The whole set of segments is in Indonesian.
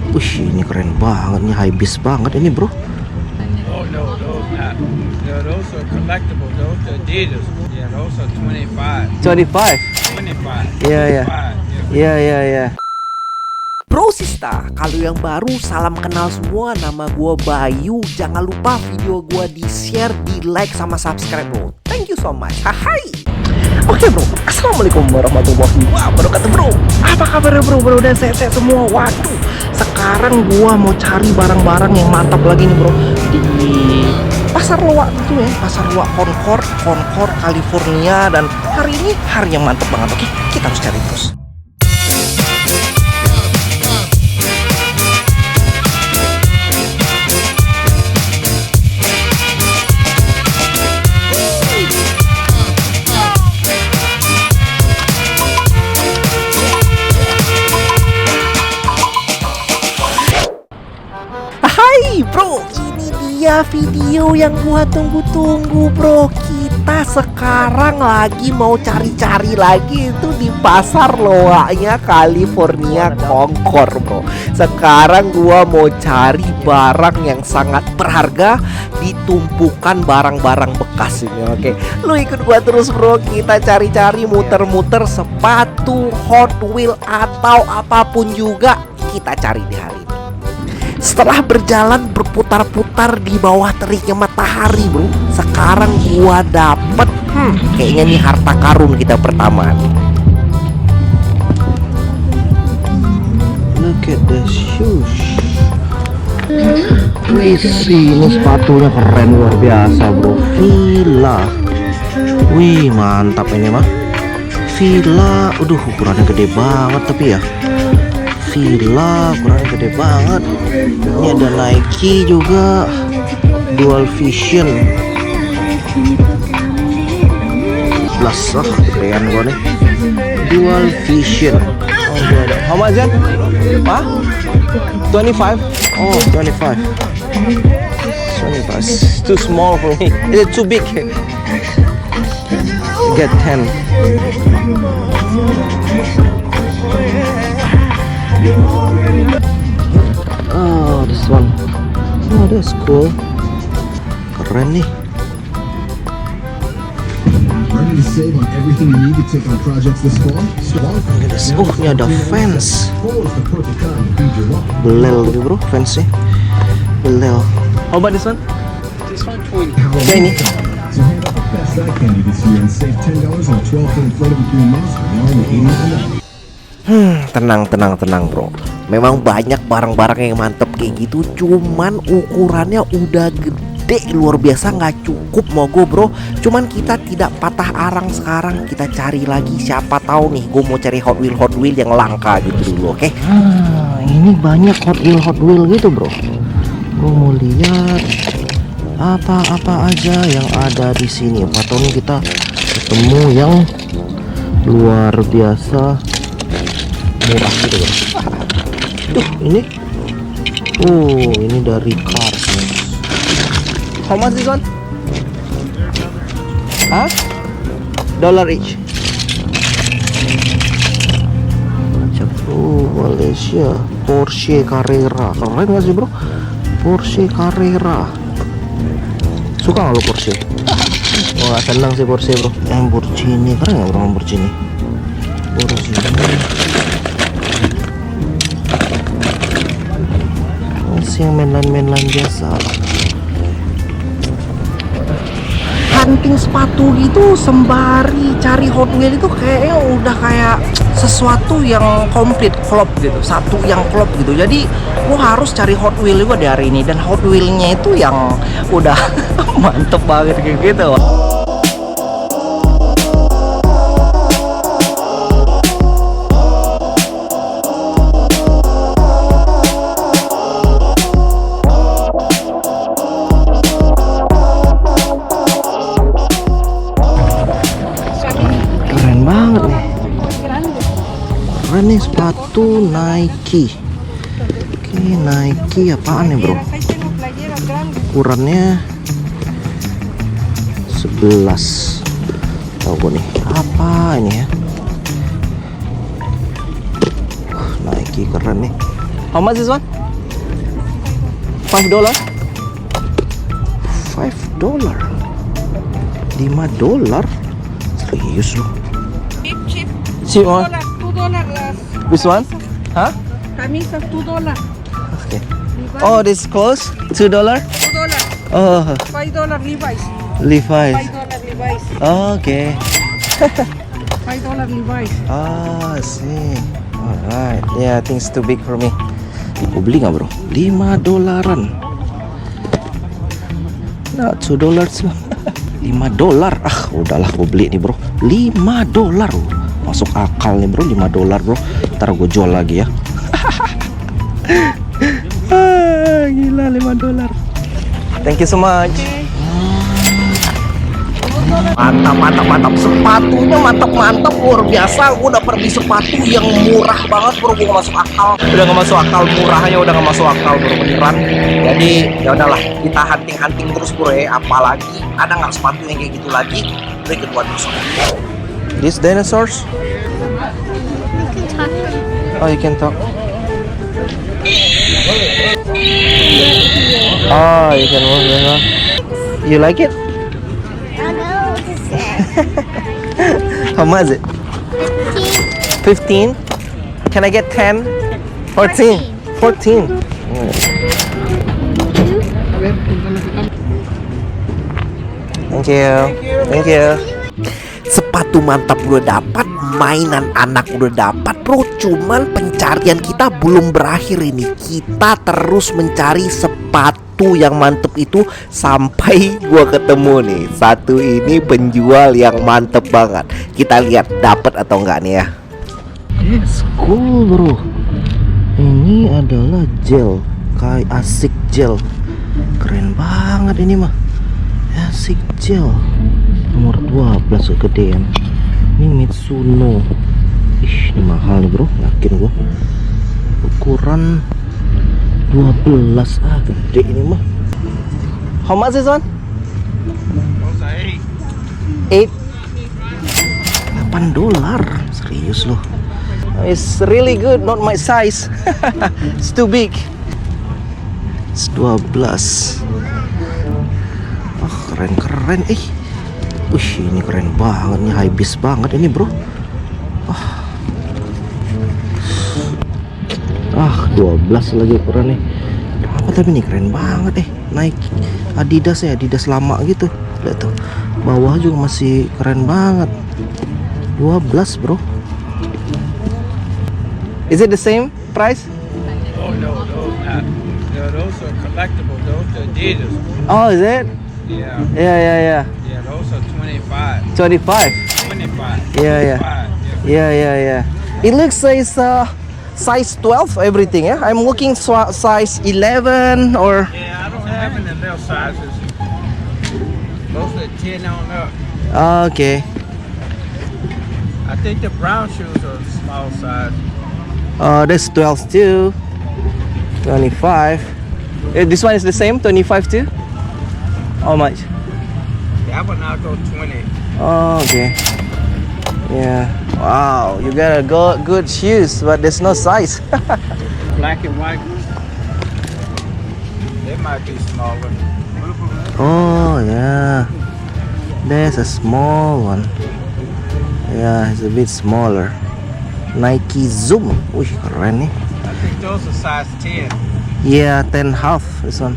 Wih, ini keren banget nih, high beast banget ini bro. Oh no, those not. No, those are collectible. Those are Adidas. Yeah, those are 25. 25. 25. Iya, iya. 25. Iya, iya, iya. Bro Sista, kalau yang baru salam kenal semua, nama gua Bayu. Jangan lupa video gua di share, di like sama subscribe bro. Thank you so much. Hai. Oke bro, assalamualaikum warahmatullahi wabarakatuh bro. Apa kabar bro? Bro udah sehat semua. Waduh, sekarang gua mau cari barang-barang yang mantap lagi nih bro di pasar loak gitu ya, pasar loak Concord, California. Dan hari ini hari yang mantap banget. Oke, kita harus cari terus. Hai bro, ini dia video yang gua tunggu-tunggu bro. Kita sekarang lagi mau cari-cari lagi itu di pasar loaknya California Concord bro. Sekarang gua mau cari barang yang sangat berharga di tumpukan barang-barang bekas ini. Oke, lu ikut gua terus bro. Kita cari-cari, muter-muter sepatu, Hot Wheel atau apapun juga kita cari di hari ini. Setelah berjalan berputar-putar di bawah teriknya matahari bro, sekarang gua dapet kayaknya nih harta karun kita pertama nih. Look at the shoes. Wih, ini sepatunya keren luar biasa bro. Fila. Wih, mantap ini mah. Fila. Aduh, ukurannya gede banget tapi ya. Fila ukurannya gede banget. Ini ada Nike juga. Dual Vision. Plus, gedean gua nih. Dual Vision. Oh, gua ada. How much that? Hah? 25? Oh, 25. 25. It's too small for me. It's too big. Get 10. Oh, this one. Oh, that's cool. Keren nih. Ready to save on everything you need to take on projects this fall? Oh, ini ada fans. Fall is the perfect time to feed your lawn. Belel gitu bro, fansnya. Belel. How about this one? This one 20. Ya ini. So hand out the best eye candy this year and save $10 on a 12-foot inflatable green monster now in the 80s. Tenang bro. Memang banyak barang-barang yang mantep kayak gitu, cuman ukurannya udah gede luar biasa, nggak cukup mogo bro. Cuman kita tidak patah arang, sekarang kita cari lagi. Siapa tahu nih gue mau cari Hot Wheel yang langka gitu dulu. Oke. Ini banyak Hot Wheel gitu bro. Gue mau lihat apa aja yang ada di sini. Atau nih kita ketemu yang luar biasa murah gitu bro. Tuh ini. Oh, ini dari Cars. How much this one? Hah? Dollar each. Oh, Malaysia. Porsche Carrera. Keren gak sih bro? Porsche Carrera. Suka gak lo Porsche? Wah, senang sih Porsche bro. Lamborghini. Keren gak bro Lamborghini? Masih yang mainline biasa. Hunting sepatu gitu sembari cari Hot Wheel itu kayaknya udah kayak sesuatu yang komplit, klop gitu, satu yang klop gitu. Jadi gua harus cari Hot Wheel juga di hari ini, dan Hot Wheel-nya itu yang udah mantep banget kayak gitu. Keren banget nih. Keren nih sepatu Nike. Oke, Nike apaan ya bro? Ukurannya 11. Tahu gue nih apa ini ya? Nike keren nih. How much this one? $5? $5? $5? Serius lu? Cheap. Cheap one? $2. This one? Huh? Camisa $2. Okay. Oh, this clothes? $2? $2. Oh, $5 Levi's. Levi's. $5 Levi's. Okay. $5 Levi's. Ah, I see. Alright. Yeah, I think it's too big for me. Mau beli nggak, bro? $5. Nah, $2 lah. $5. Ah, udahlah gue beli nih, bro. $5. Masuk akal nih, bro. $5, bro. Ntar gue jual lagi ya. Ah, gila, $5. Thank you so much. Mantap. Sepatunya mantap luar biasa. Gue udah pergi sepatu yang murah banget, bro. Gue gak masuk akal. Udah gak masuk akal, murahnya udah gak masuk akal, bro, beneran. Jadi ya udahlah, kita hunting terus, bro ya. Apalagi ada nggak sepatu yang kayak gitu lagi? Berikut buat terus. These dinosaurs? Oh, you can talk. Oh, you can move, you know. You like it? Oh no, this is How much is it? 15? Can I get 10? 14? 14. Thank you. Sepatu mantap udah dapat, mainan anak udah dapat, bro. Cuman pencarian kita belum berakhir ini. Kita terus mencari sepatu yang mantep itu sampai gua ketemu nih. Satu ini penjual yang mantep banget. Kita lihat dapat atau enggak nih ya. It's cool, bro. Ini adalah gel, kayak Asik gel. Keren banget ini mah. Asik gel. Nomor 12 kegedean. Ini Mitsuno. Ih, ini mahal nih, bro. Yakin gua. Ukuran 12. Ah, gede ini mah. How much is one? Those are 8. $8. $8. Serius loh. It's really good, not my size. It's too big. It's 12. Oh, keren. Wih, ini keren banget nih, high beast banget ini, bro. 12 lagi ukuran nih. Apa tapi ini keren banget Nike Adidas ya, Adidas lama gitu. Lihat tuh, bawah juga masih keren banget. 12, bro. Is it the same price? Oh no, not. No, those are collectible. Those are Adidas. Oh, is it? Yeah. Yeah. Yeah, those are 25. 25. 25. Yeah. 25, Yeah. It looks like it's size 12 everything, yeah? I'm looking size 11 or... Yeah, I don't have any little sizes. Those are 10 on up. Okay. I think the brown shoes are small size. That's 12 too. 25. This one is the same, 25 too? How much? That one I'll go 20. Oh, okay. Yeah. Wow, you got a good shoes, but there's no size. Black and white ones. They might be smaller. Oh, yeah. There's a small one. Yeah, it's a bit smaller. Nike Zoom. Wih, keren nih. I think those are size 10. Yeah, 10 half this one.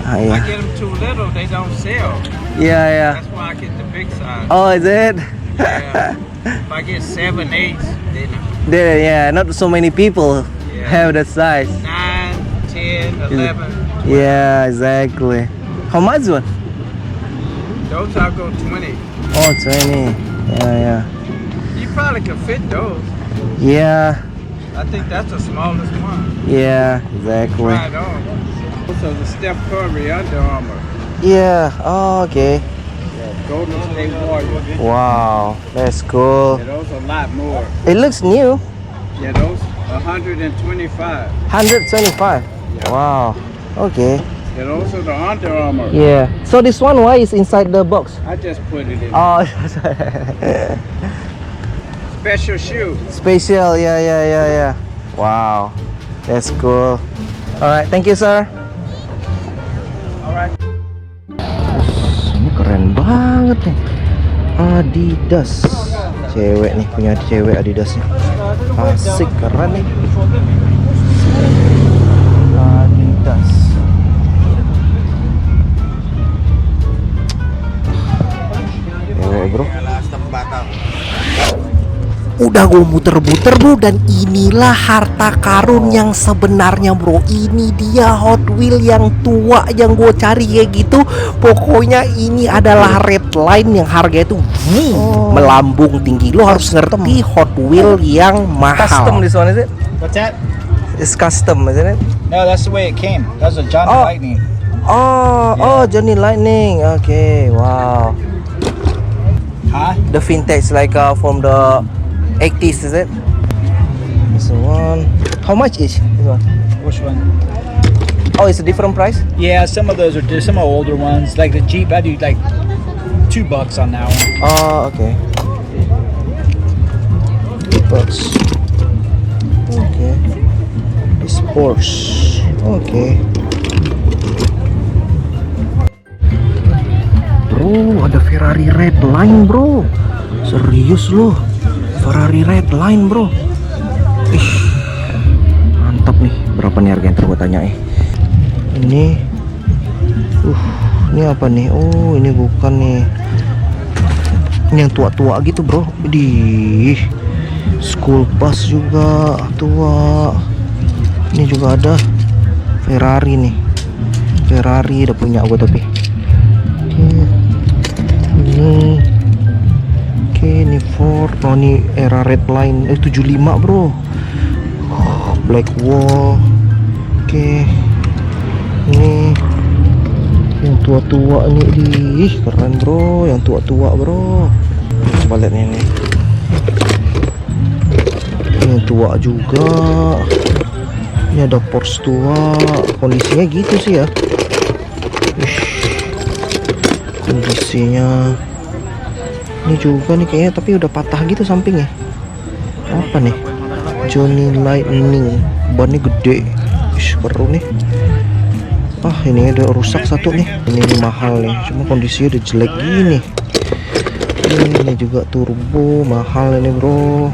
If I Yeah. get them too little, they don't sell. Yeah. That's why I get the big size. Oh, is it? Yeah. If I get 7, 8, then There, yeah, not so many people Yeah. have that size. 9, 10, 11. Yeah, exactly. How much one? Those I'll go 20. Oh, 20. Yeah. You probably can fit those. Yeah, I think that's the smallest one. yeah, exactly. Try it on. Those are the Steph Curry Under Armour. Yeah, oh, okay. Golden State Warriors. Wow, that's cool. Yeah, those are a lot more. It looks new. Yeah, those 125. 125. Yeah. Wow, okay. Yeah, those are the Under Armour. Yeah. So this one, why is inside the box? I just put it in. Oh, Special shoe. special. Yeah. Wow. That's cool. Alright, thank you sir. Alright. Ini keren banget nih. Adidas. Cewek nih, punya cewek Adidasnya. Asik, keren nih. Adidas. Cewek bro. Udah gue muter-muter bro, dan inilah harta karun yang sebenarnya bro. Ini dia Hot Wheel yang tua yang gue cari kayak gitu. Pokoknya ini adalah red line yang harganya itu melambung tinggi. Lo harus ngerti Hot Wheel yang mahal. Custom this one is it? What's that? It's custom isn't it? No, that's the way it came. That's a Johnny Oh. Lightning. Oh, Johnny Lightning. Okay, wow. Huh? The vintage like from the 80s is it? This one. How much is this one? Which one? Oh, it's a different price. Yeah, some of those are some are older ones. Like the Jeep, I do like $2 on that one. Oh, okay. $2. Okay. This Porsche. Okay. Bro, ada Ferrari Red Line bro. Serius loh, Ferrari Red Line bro. Ih, mantap nih. Berapa nih harganya? Ntar gua tanya Ini, ini apa nih? Oh, ini bukan nih. Ini yang tua-tua gitu bro. Di school bus juga tua. Ini juga ada Ferrari nih. Ferrari udah punya gua tapi. Ini oke, ini Ford. Oh, ini era Red Line 75 bro. Black Wall. Oke, ini yang tua-tua ini. Ih, keren bro, yang tua-tua bro. Coba lihat ini. Ini yang tua juga. Ini ada Porsche tua. Kondisinya gitu sih ya. Ih, kondisinya ini juga nih kayaknya, tapi udah patah gitu sampingnya. Apa nih? Johnny Lightning. Bannya gede. Ih, keren nih. Ah, ini ada rusak satu nih. Ini mahal nih, cuma kondisinya udah jelek gini. Ini juga turbo mahal ini bro.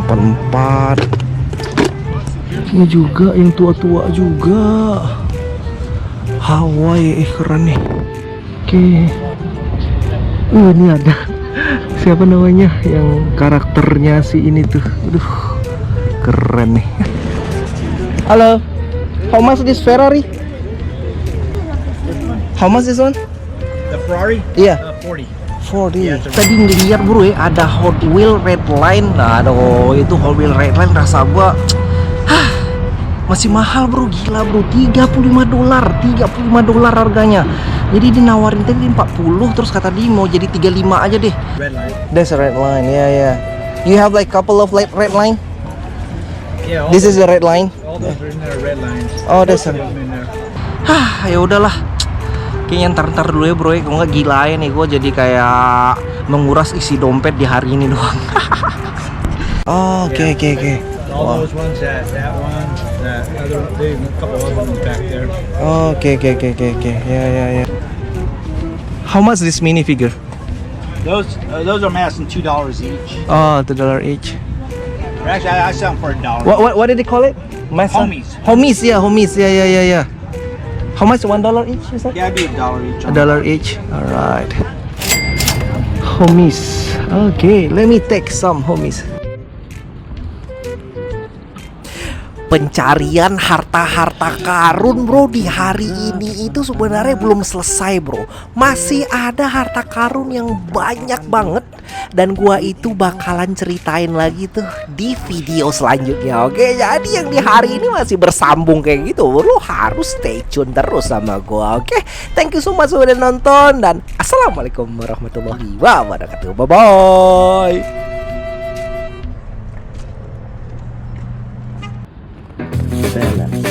84. Ini juga yang tua-tua juga. Hawaii, keren nih. Oke. Ini ada siapa namanya yang karakternya si ini tuh. Aduh, keren nih. Halo, how much this Ferrari? How much this one? The Ferrari? Iya. 40. 40. Tadi ngeliat bro ya, ada Hot Wheel Red Line. Nah, aduh, itu Hot Wheel Red Line rasa gua masih mahal bro, gila bro. $35 harganya. Jadi dinawarin tadi 40, terus kata dia mau jadi 35 aja deh. Red line. That's a red line, yeah. You have like couple of like red line? Yeah, all, This is the red line. all those are in there, red lines. Oh, that's a... Put 'em in there. Ya udahlah. Kayaknya ntar dulu ya bro ya, kalau nggak gila ya nih gue jadi kayak menguras isi dompet di hari ini doang. Oh, oke. All Wow. those ones, that one, that other, there's a couple of them back there. Oke. Ya. How much this mini figure? Those are massing $2 each. Oh, $2 each. Actually, I sell them for $1. What did they call it? Homies. Homies. Yeah. How much? $1 each? You said? Yeah, it'd be $1 each. $1 each. Alright. Homies. Okay, let me take some homies. Pencarian harta-harta karun bro di hari ini itu sebenarnya belum selesai bro. Masih ada harta karun yang banyak banget, dan gua itu bakalan ceritain lagi tuh di video selanjutnya. Oke, jadi yang di hari ini masih bersambung kayak gitu, bro. Harus stay tune terus sama gua. Oke, thank you so much udah nonton, dan assalamualaikum warahmatullahi wabarakatuh. Bye bye. Balance.